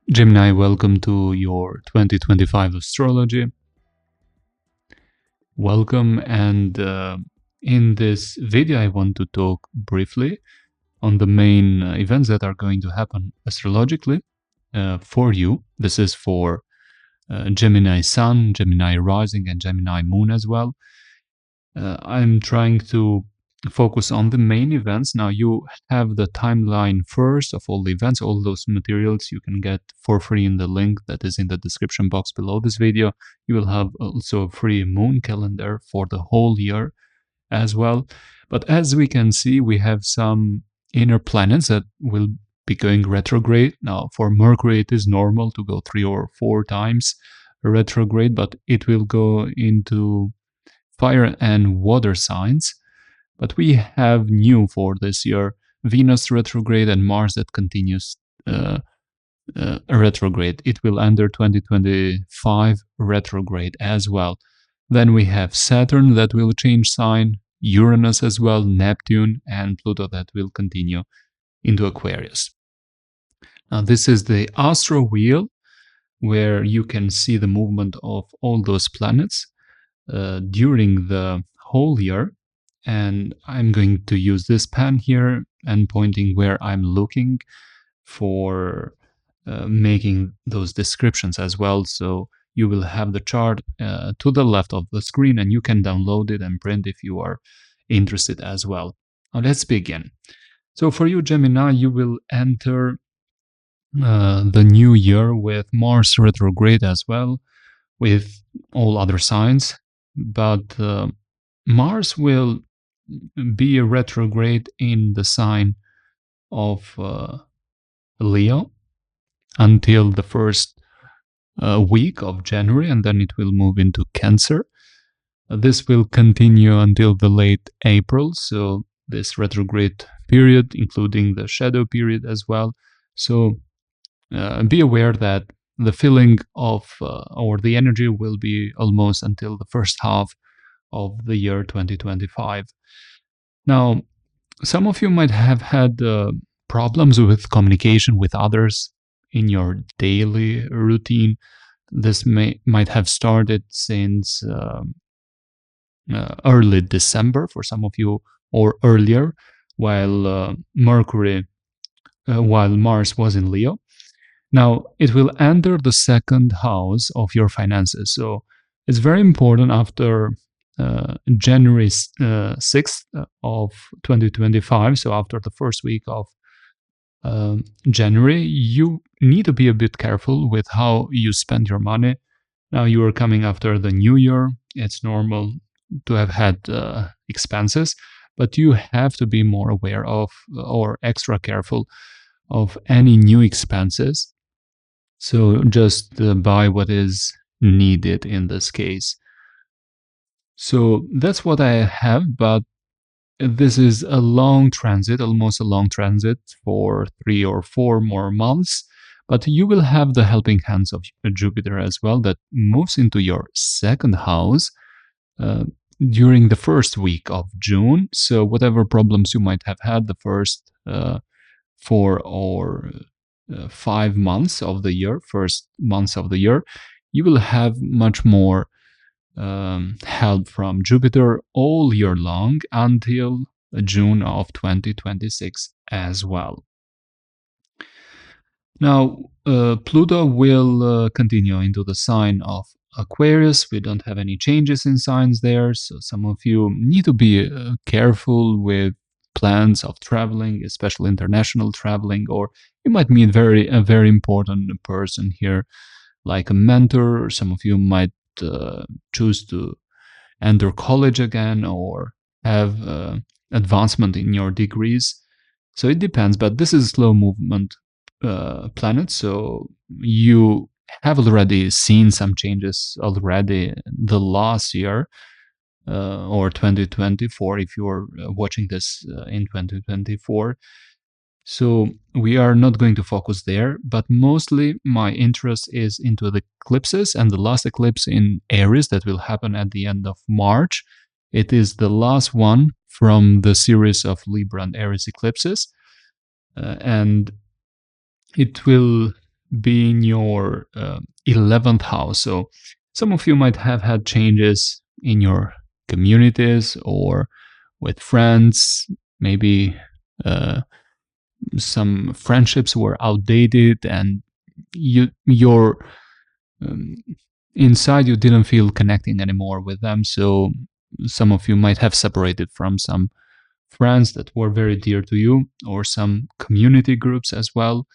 Gemini, welcome to your 2025 astrology. Welcome, and in this video I want to talk briefly on the main events that are going to happen astrologically for you. This is for Gemini Sun, Gemini Rising, and Gemini Moon as well. I'm trying to focus on the main events. Now you have the timeline first of all the events. All those materials you can get for free in the link that is in the description box below this video. You will have also a free moon calendar for the whole year as well. But as we can see, we have some inner planets that will be going retrograde. Now for Mercury it is normal to go 3 or 4 times retrograde, but it will go into fire and water signs. But we have new for this year, Venus retrograde and Mars that continues retrograde. It will enter 2025 retrograde as well. Then we have Saturn that will change sign, Uranus as well, Neptune, and Pluto that will continue into Aquarius. Now this is the Astro Wheel, where you can see the movement of all those planets during the whole year. And I'm going to use this pen here and pointing where I'm looking for making those descriptions as well. So you will have the chart to the left of the screen, and you can download it and print if you are interested as well. Now let's begin. So for you, Gemini, you will enter the new year with Mars retrograde as well, with all other signs. But Mars will be a retrograde in the sign of Leo until the first week of January, and then it will move into Cancer. This will continue until the late April, so this retrograde period, including the shadow period as well. So be aware that the feeling of or the energy will be almost until the first half of the year 2025. Now, some of you might have had problems with communication with others in your daily routine. This might have started since early December for some of you, or earlier, while Mars was in Leo. Now, it will enter the second house of your finances. So it's very important after January 6th of 2025, so after the first week of January, you need to be a bit careful with how you spend your money. Now you are coming after the new year. It's normal to have had expenses, but you have to be more aware of or extra careful of any new expenses. So just buy what is needed in this case. So that's what I have, but this is a long transit, almost a long transit for 3 or 4 more months. But you will have the helping hands of Jupiter as well that moves into your second house during the first week of June. So whatever problems you might have had the first 4 or 5 months of the year, first months of the year, you will have much more help from Jupiter all year long until June of 2026 as well. Now, Pluto will continue into the sign of Aquarius. We don't have any changes in signs there, so some of you need to be careful with plans of traveling, especially international traveling, or you might meet a very important person here, like a mentor, or some of you might choose to enter college again or have advancement in your degrees. So it depends, but this is a slow movement planet, so you have already seen some changes already the last year or 2024 if you are watching this in 2024. So we are not going to focus there, but mostly my interest is into the eclipses, and the last eclipse in Aries that will happen at the end of March. It is the last one from the series of Libra and Aries eclipses, and it will be in your 11th house. So some of you might have had changes in your communities or with friends. Maybe some friendships were outdated, and your um, inside you didn't feel connecting anymore with them. So some of you might have separated from some friends that were very dear to you, or some community groups as well.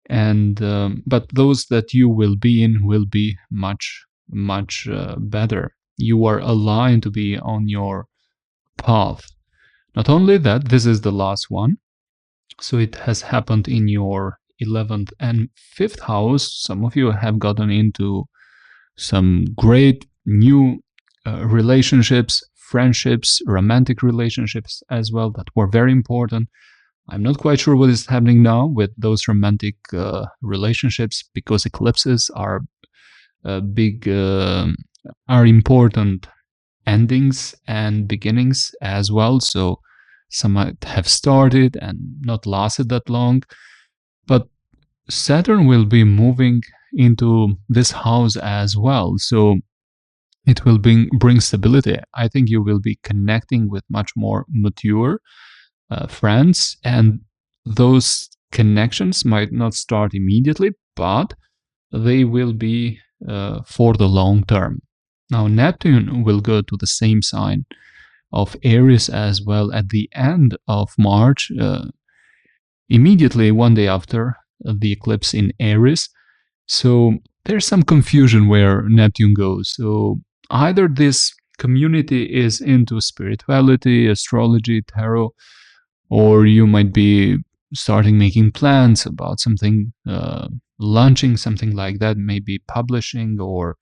And but those that you will be in will be much better. You are aligned to be on your path. Not only that, this is the last one, so it has happened in your 11th and 5th house. Some of you have gotten into some great new relationships, friendships, romantic relationships as well, that were very important. I'm not quite sure what is happening now with those romantic relationships, because eclipses are are important endings and beginnings as well. So some might have started and not lasted that long, but Saturn will be moving into this house as well. So it will bring stability. I think you will be connecting with much more mature friends, and those connections might not start immediately, but they will be for the long term. Now, Neptune will go to the same sign of Aries as well at the end of March, immediately one day after the eclipse in Aries. So there's some confusion where Neptune goes. So either this community is into spirituality, astrology, tarot, or you might be starting making plans about something, launching something like that, maybe publishing or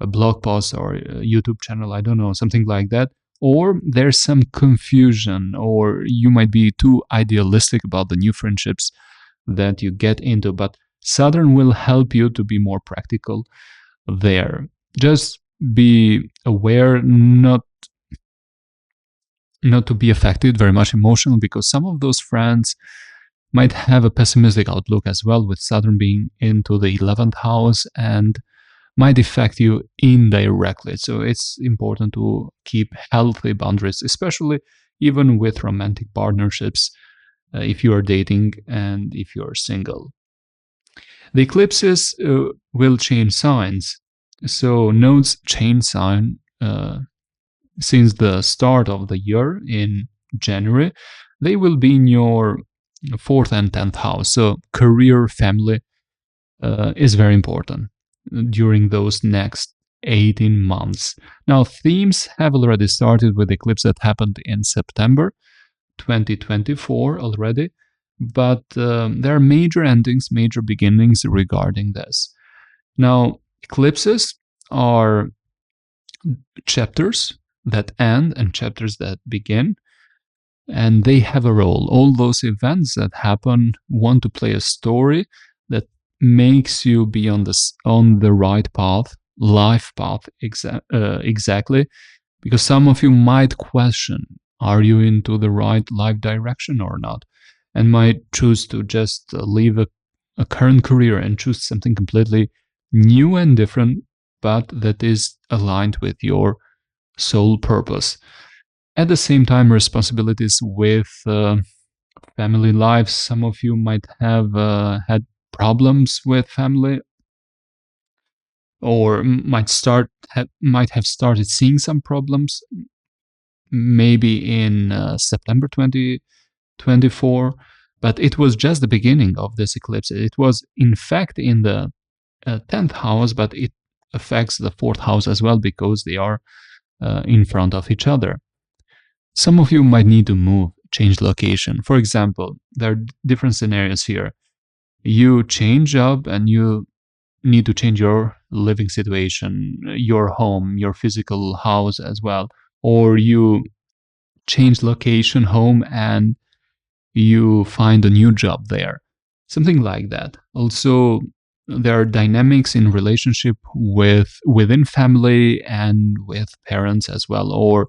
a blog post or a YouTube channel, I don't know, something like that. Or there's some confusion, or you might be too idealistic about the new friendships that you get into. But Saturn will help you to be more practical there. Just be aware not to be affected very much emotional, because some of those friends might have a pessimistic outlook as well, with Saturn being into the 11th house, and might affect you indirectly. So it's important to keep healthy boundaries, especially even with romantic partnerships, if you are dating and if you're single. The eclipses will change signs. So nodes change sign since the start of the year in January. They will be in your 4th and 10th house. So career, family is very important during those next 18 months. Now, themes have already started with the eclipse that happened in September 2024 already, but there are major endings, major beginnings regarding this. Now, eclipses are chapters that end and chapters that begin, and they have a role. All those events that happen want to play a story that makes you be on the right path, life path, exactly. Because some of you might question, are you into the right life direction or not, and might choose to just leave a current career and choose something completely new and different, but that is aligned with your soul purpose. At the same time, responsibilities with family lives. Some of you might have had problems with family, or might have started seeing some problems, maybe in September 2024. But it was just the beginning of this eclipse. It was, in fact, in the 10th house, but it affects the 4th house as well, because they are in front of each other. Some of you might need to move, change location. For example, there are different scenarios here. You change job and you need to change your living situation, your home, your physical house as well. Or you change location, home, and you find a new job there. Something like that. Also, there are dynamics in relationship within family and with parents as well. Or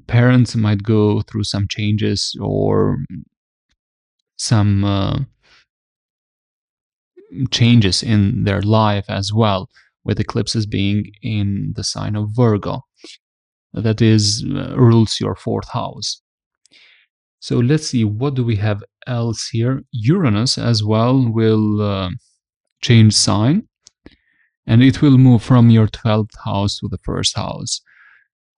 parents might go through some changes, or some changes in their life as well, with eclipses being in the sign of Virgo. That is, rules your 4th house. So let's see, what do we have else here? Uranus as well will change sign, and it will move from your 12th house to the 1st house.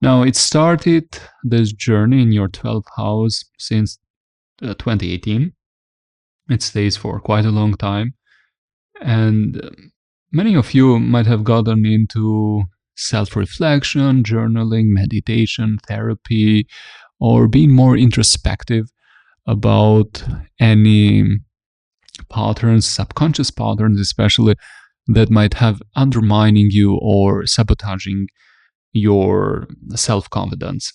Now, it started this journey in your 12th house since 2018. It stays for quite a long time, and many of you might have gotten into self-reflection, journaling, meditation, therapy, or being more introspective about any patterns, subconscious patterns especially, that might have undermining you or sabotaging your self-confidence.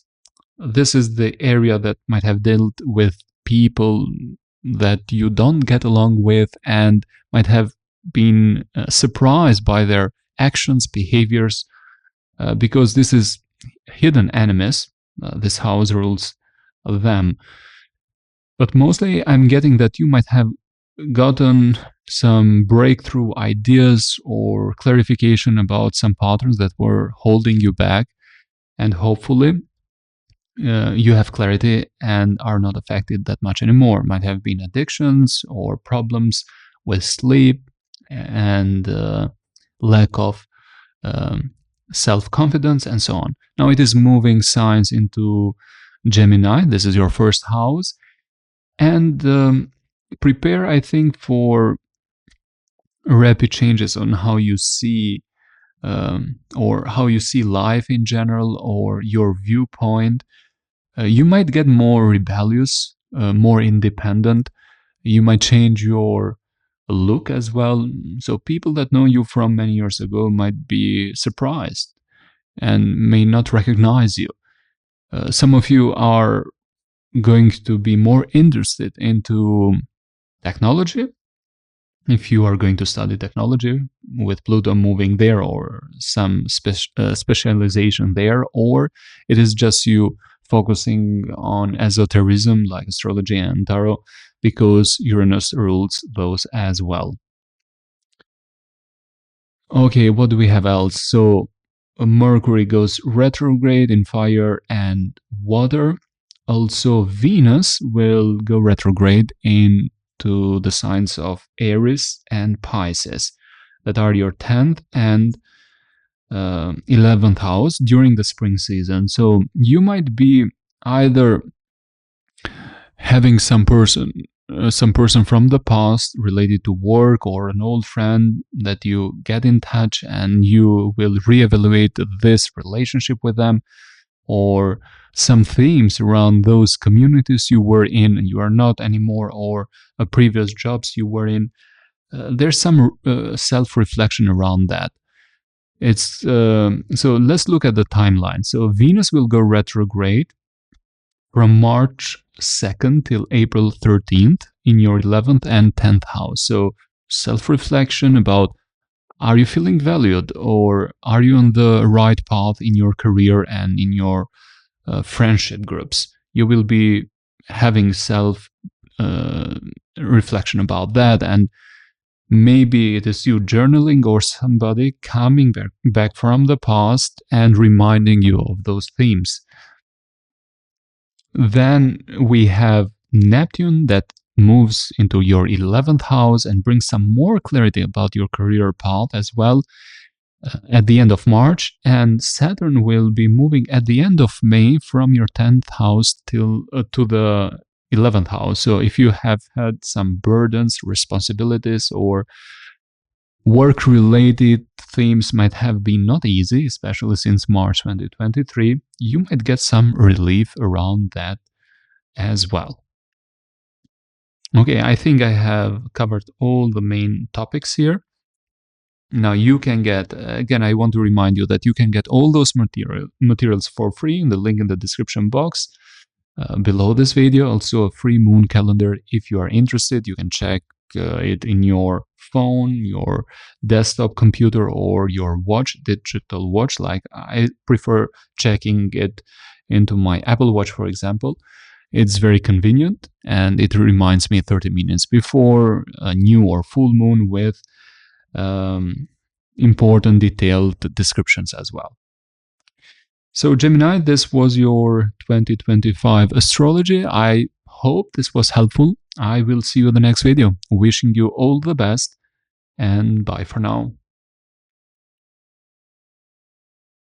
This is the area that might have dealt with people that you don't get along with and might have been surprised by their actions, behaviors, because this is hidden enemies. This house rules them. But mostly I'm getting that you might have gotten some breakthrough ideas or clarification about some patterns that were holding you back, and hopefully you have clarity and are not affected that much anymore. Might have been addictions or problems with sleep and lack of self-confidence and so on. Now it is moving signs into Gemini. This is your 1st house, and prepare, I think, for rapid changes on how you see or how you see life in general, or your viewpoint. You might get more rebellious, more independent. You might change your look as well. So people that know you from many years ago might be surprised and may not recognize you. Some of you are going to be more interested into technology, if you are going to study technology with Pluto moving there, or some specialization there, or it is just you focusing on esotericism like astrology and tarot, because Uranus rules those as well. Okay, what do we have else? So Mercury goes retrograde in fire and water. Also Venus will go retrograde into the signs of Aries and Pisces, that are your 10th and 11th house during the spring season. So you might be either having some person from the past related to work, or an old friend that you get in touch and you will reevaluate this relationship with them, or some themes around those communities you were in and you are not anymore, or previous jobs you were in. There's some self-reflection around that. It's so let's look at the timeline. So Venus will go retrograde from March 2nd till April 13th in your 11th and 10th house. So self-reflection about, are you feeling valued, or are you on the right path in your career and in your friendship groups? You will be having self reflection about that, and maybe it is you journaling or somebody coming back from the past and reminding you of those themes. Then we have Neptune that moves into your 11th house and brings some more clarity about your career path as well at the end of March. And Saturn will be moving at the end of May from your 10th house till to the 11th house. So if you have had some burdens, responsibilities, or work-related themes might have been not easy, especially since March 2023, you might get some relief around that as well. Okay, I think I have covered all the main topics here. Now you can get, again, I want to remind you that you can get all those materials for free in the link in the description box below this video. Also a free moon calendar. If you are interested, you can check it in your phone, your desktop computer, or your watch, digital watch. Like I prefer checking it into my Apple Watch, for example. It's very convenient, and it reminds me 30 minutes before a new or full moon with important detailed descriptions as well. So Gemini, this was your 2025 astrology. I hope this was helpful. I will see you in the next video. Wishing you all the best, and bye for now.